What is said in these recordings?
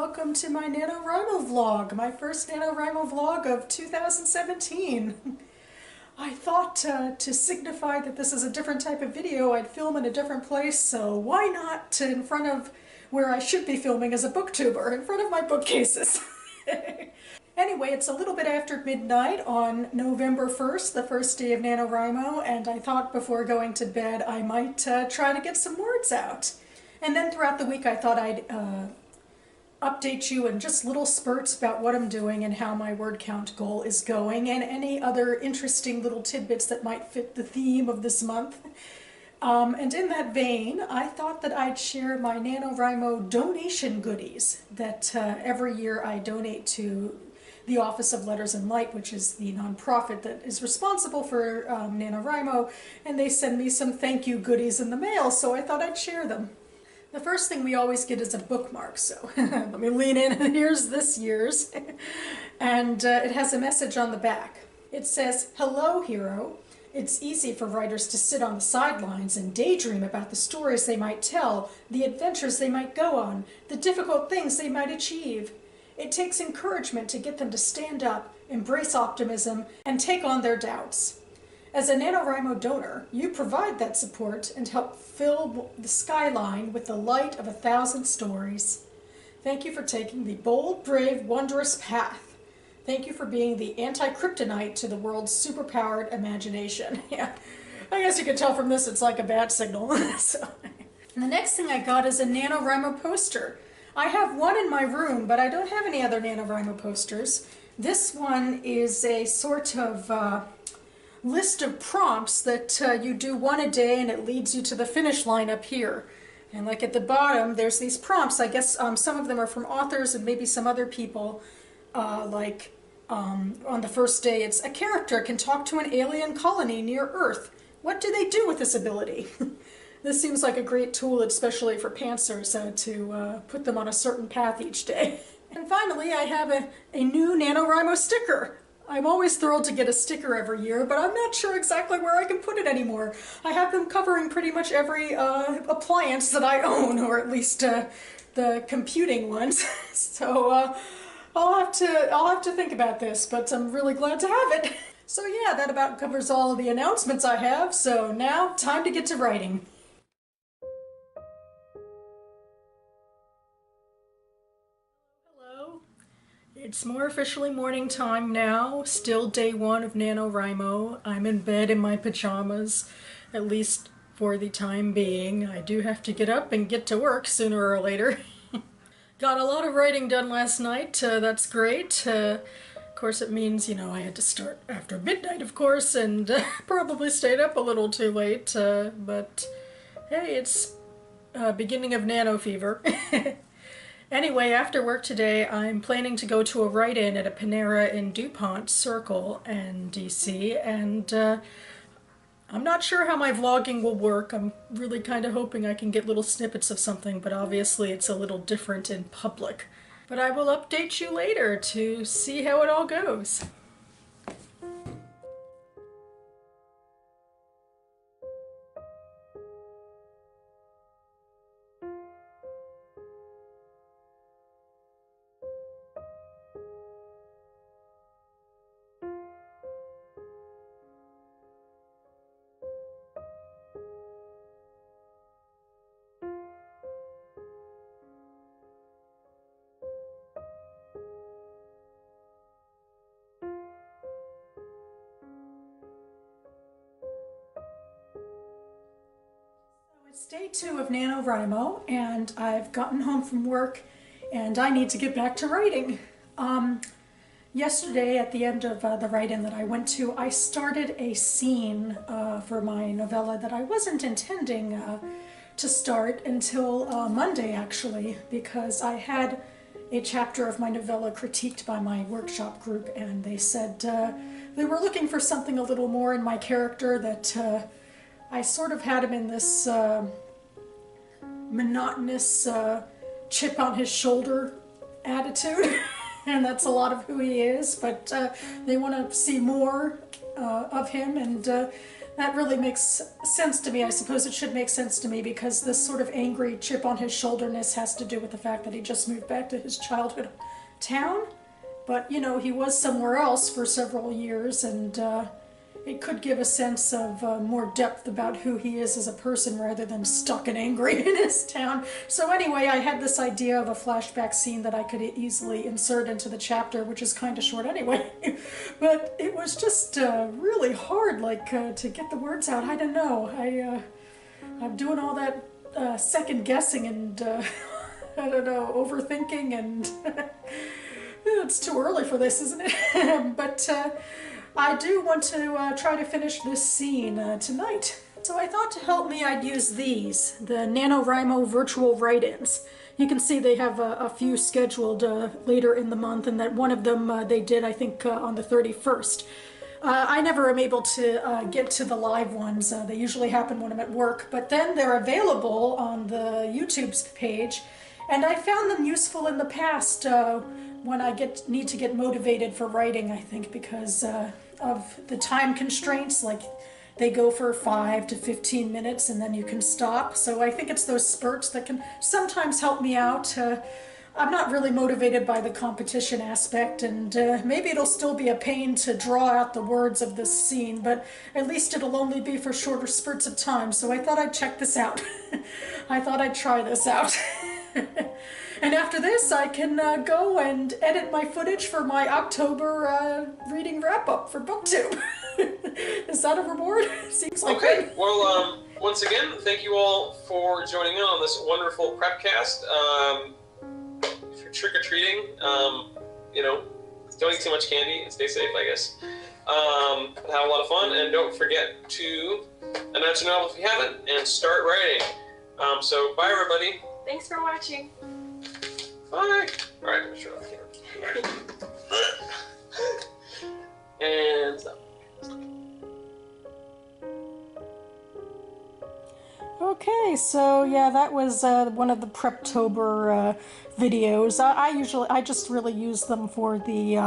welcome to my NaNoWriMo vlog, my first NaNoWriMo vlog of 2017. I thought to signify that this is a different type of video, I'd film in a different place, so why not in front of where I should be filming as a booktuber, in front of my bookcases. Anyway, it's a little bit after midnight on November 1st, the first day of NaNoWriMo, and I thought before going to bed I might try to get some words out. And then throughout the week I thought I'd update you in just little spurts about what I'm doing and how my word count goal is going, and any other interesting little tidbits that might fit the theme of this month. And in that vein, I thought that I'd share my NaNoWriMo donation goodies that every year I donate to the Office of Letters and Light, which is the nonprofit that is responsible for NaNoWriMo, and they send me some thank you goodies in the mail, so I thought I'd share them. The first thing we always get is a bookmark, so let me lean in. Here's this year's, and it has a message on the back. It says, "Hello, hero. It's easy for writers to sit on the sidelines and daydream about the stories they might tell, the adventures they might go on, the difficult things they might achieve. It takes encouragement to get them to stand up, embrace optimism, and take on their doubts. As a NaNoWriMo donor, you provide that support and help fill the skyline with the light of 1,000 stories. Thank you for taking the bold, brave, wondrous path. Thank you for being the anti-kryptonite to the world's superpowered imagination." Yeah, I guess you can tell from this it's like a bat signal. So, and the next thing I got is a NaNoWriMo poster. I have one in my room, but I don't have any other NaNoWriMo posters. This one is a sort of list of prompts that you do one a day, and it leads you to the finish line up here. And like at the bottom, there's these prompts. I guess some of them are from authors and maybe some other people. On the first day, it's a character can talk to an alien colony near Earth. What do they do with this ability? This seems like a great tool, especially for pantsers, to put them on a certain path each day. And finally, I have a new NaNoWriMo sticker. I'm always thrilled to get a sticker every year, but I'm not sure exactly where I can put it anymore. I have them covering pretty much every appliance that I own, or at least the computing ones. So I'll have to think about this, but I'm really glad to have it. So yeah, that about covers all of the announcements I have. So now, time to get to writing. It's more officially morning time now, still day one of NaNoWriMo. I'm in bed in my pajamas, at least for the time being. I do have to get up and get to work sooner or later. Got a lot of writing done last night, that's great. Of course it means, you know, I had to start after midnight, of course, and probably stayed up a little too late, but hey, it's beginning of nano fever. Anyway, after work today, I'm planning to go to a write-in at a Panera in DuPont Circle in DC, and I'm not sure how my vlogging will work. I'm really kind of hoping I can get little snippets of something, but obviously it's a little different in public. But I will update you later to see how it all goes. It's day 2 of NaNoWriMo, and I've gotten home from work, and I need to get back to writing. Yesterday, at the end of the write-in that I went to, I started a scene for my novella that I wasn't intending to start until Monday, actually, because I had a chapter of my novella critiqued by my workshop group, and they said they were looking for something a little more in my character, that I sort of had him in this monotonous chip on his shoulder attitude, and that's a lot of who he is, but they want to see more of him, and That really makes sense to me. I suppose it should make sense to me because this sort of angry chip on his shoulderness has to do with the fact that he just moved back to his childhood town. But, you know, he was somewhere else for several years, and it could give a sense of more depth about who he is as a person rather than stuck and angry in his town. So anyway, I had this idea of a flashback scene that I could easily insert into the chapter, which is kind of short anyway. But it was just really hard, like, to get the words out. I don't know. I'm doing all that second guessing and, I don't know, overthinking, and it's too early for this, isn't it? But I do want to try to finish this scene tonight. So I thought to help me I'd use these, the NaNoWriMo virtual write-ins. You can see they have a few scheduled later in the month, and that one of them they did, I think, on the 31st. I never am able to get to the live ones. They usually happen when I'm at work, but then they're available on the YouTube's page, and I found them useful in the past when I need to get motivated for writing, I think, because of the time constraints. Like, they go for 5 to 15 minutes and then you can stop. So I think it's those spurts that can sometimes help me out. I'm not really motivated by the competition aspect, and maybe it'll still be a pain to draw out the words of this scene, but at least it'll only be for shorter spurts of time. So I thought I'd check this out. I thought I'd try this out. And after this, I can go and edit my footage for my October reading wrap-up for BookTube. Is that a reward? Seems like okay. it. Well, once again, thank you all for joining in on this wonderful prepcast. If you're trick-or-treating, you know, don't eat too much candy and stay safe, I guess. Have a lot of fun, and don't forget to announce your novel if you haven't, and start writing. So, bye, everybody. Thanks for watching. Bye. All right, I'm sure off camera. And stop. Okay, so yeah, that was one of the Preptober videos. I just really use them for the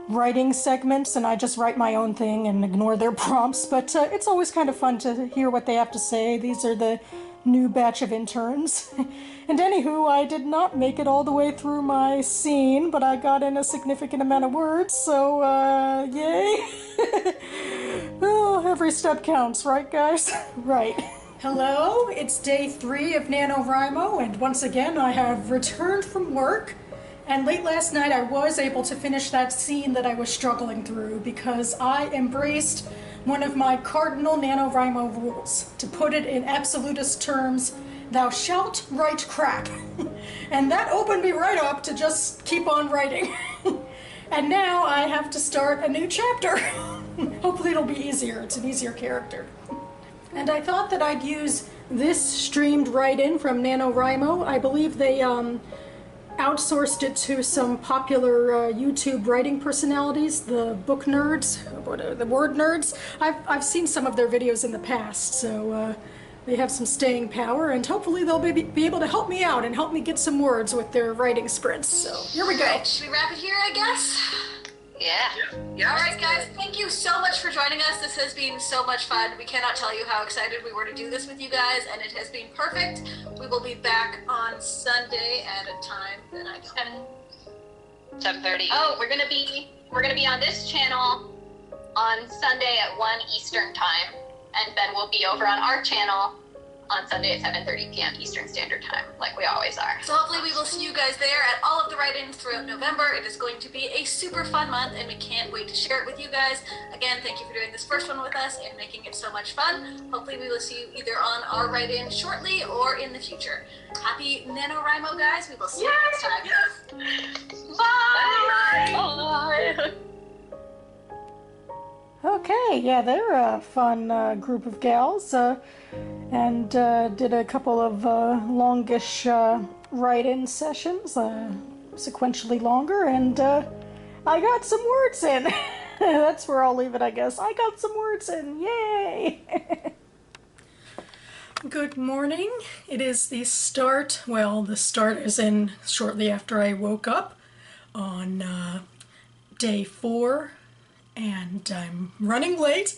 writing segments, and I just write my own thing and ignore their prompts, but it's always kind of fun to hear what they have to say. These are the new batch of interns. And anywho, I did not make it all the way through my scene, but I got in a significant amount of words, so yay. Oh, every step counts, right guys? Right. Hello, it's day 3 of NaNoWriMo, and once again I have returned from work. And late last night I was able to finish that scene that I was struggling through because I embraced one of my cardinal NaNoWriMo rules. To put it in absolutist terms, thou shalt write crap. And that opened me right up to just keep on writing. And now I have to start a new chapter. Hopefully it'll be easier. It's an easier character. And I thought that I'd use this streamed write-in from NaNoWriMo. I believe they outsourced it to some popular YouTube writing personalities, the book nerds, the word nerds. I've seen some of their videos in the past, so they have some staying power, and hopefully they'll be able to help me out and help me get some words with their writing sprints. So here we go. Right, should we wrap it here, I guess? Yeah. All right, guys, thank you so much for joining us. This has been so much fun. We cannot tell you how excited we were to do this with you guys, and it has been perfect. We will be back on Sunday at a time that I don't 7:30. Oh, we're gonna be on this channel on Sunday at 1 Eastern time, and then we'll be over on our channel on Sunday at 7:30 p.m. Eastern Standard Time, like we always are. So hopefully we will see you guys there at all of the write-ins throughout November. It is going to be a super fun month, and we can't wait to share it with you guys. Again, thank you for doing this first one with us and making it so much fun. Hopefully we will see you either on our write-in shortly or in the future. Happy NaNoWriMo, guys. We will see you next time. Bye! Bye! Okay, yeah, they're a fun group of gals, and did a couple of longish write-in sessions, sequentially longer, and I got some words in. That's where I'll leave it, I guess. I got some words in, yay! Good morning. It is the start, well, the start is in shortly after I woke up on day 4 and I'm running late.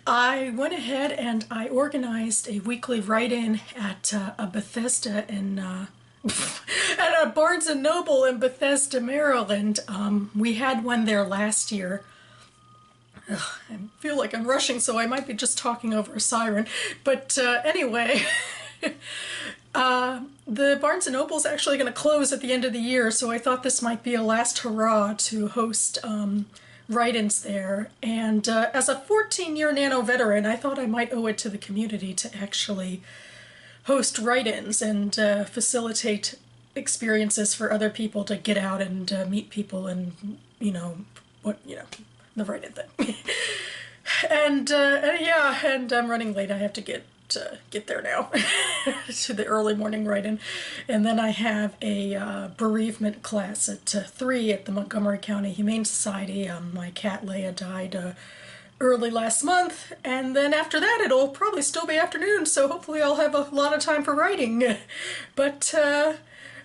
I went ahead and I organized a weekly write-in at a Bethesda in at a Barnes & Noble in Bethesda, Maryland. We had one there last year. Ugh, I feel like I'm rushing, so I might be just talking over a siren. But anyway, the Barnes & Noble's actually going to close at the end of the year, so I thought this might be a last hurrah to host write-ins there. And as a 14-year Nano veteran, I thought I might owe it to the community to actually host write-ins and facilitate experiences for other people to get out and meet people and, the write-in thing. And yeah, and I'm running late. I have to get there now to the early morning write-in. And then I have a bereavement class at 3 at the Montgomery County Humane Society. My cat Leia died early last month, and then after that it'll probably still be afternoon, so hopefully I'll have a lot of time for writing. But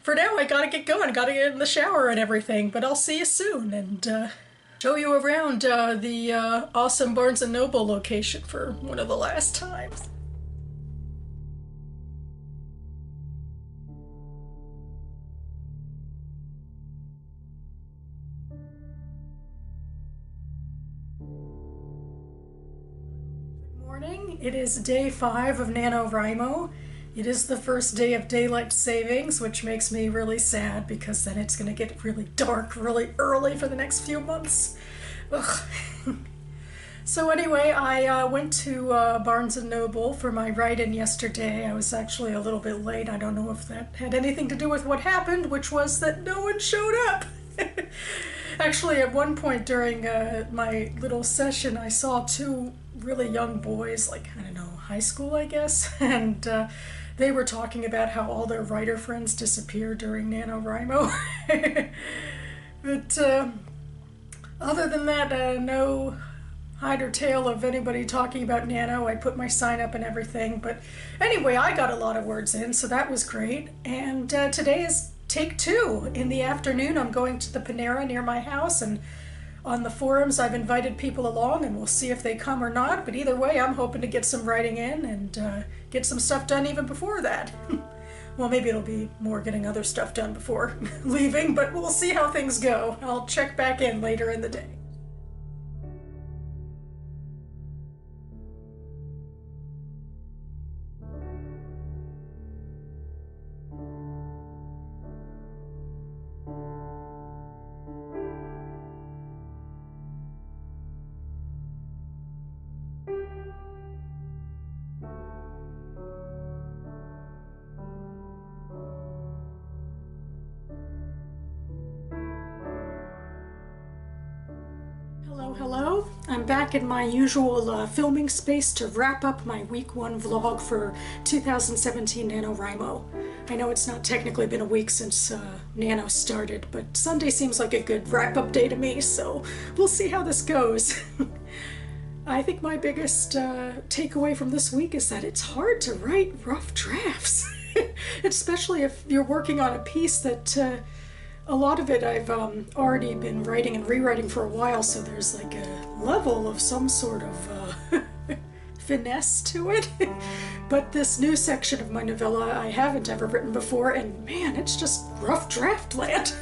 for now I gotta get going, gotta get in the shower and everything, but I'll see you soon and show you around the awesome Barnes & Noble location for one of the last times. It is day 5 of NaNoWriMo. It is the first day of daylight savings, which makes me really sad because then it's going to get really dark really early for the next few months. Ugh. So anyway, I went to Barnes & Noble for my write-in yesterday. I was actually a little bit late. I don't know if that had anything to do with what happened, which was that no one showed up. Actually, at one point during my little session, I saw 2 really young boys, like, I don't know, high school, I guess, and they were talking about how all their writer friends disappeared during NaNoWriMo. But other than that, no hide or tail of anybody talking about Nano. I put my sign up and everything, but anyway, I got a lot of words in, so that was great. And today is take 2. In the afternoon, I'm going to the Panera near my house, and on the forums I've invited people along, and we'll see if they come or not, but either way I'm hoping to get some writing in and get some stuff done even before that. Well, maybe it'll be more getting other stuff done before leaving, but we'll see how things go. I'll check back in later in the day. Hello, I'm back in my usual filming space to wrap up my week 1 vlog for 2017 NaNoWriMo. I know it's not technically been a week since Nano started, but Sunday seems like a good wrap-up day to me, so we'll see how this goes. I think my biggest takeaway from this week is that it's hard to write rough drafts, especially if you're working on a piece that a lot of it I've already been writing and rewriting for a while, so there's like a level of some sort of finesse to it. But this new section of my novella I haven't ever written before, and man, it's just rough draft land.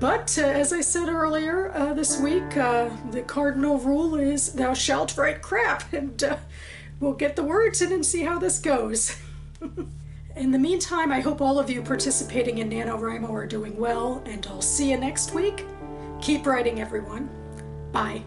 But as I said earlier this week, the cardinal rule is thou shalt write crap, and we'll get the words in and see how this goes. In the meantime, I hope all of you participating in NaNoWriMo are doing well, and I'll see you next week. Keep writing, everyone. Bye.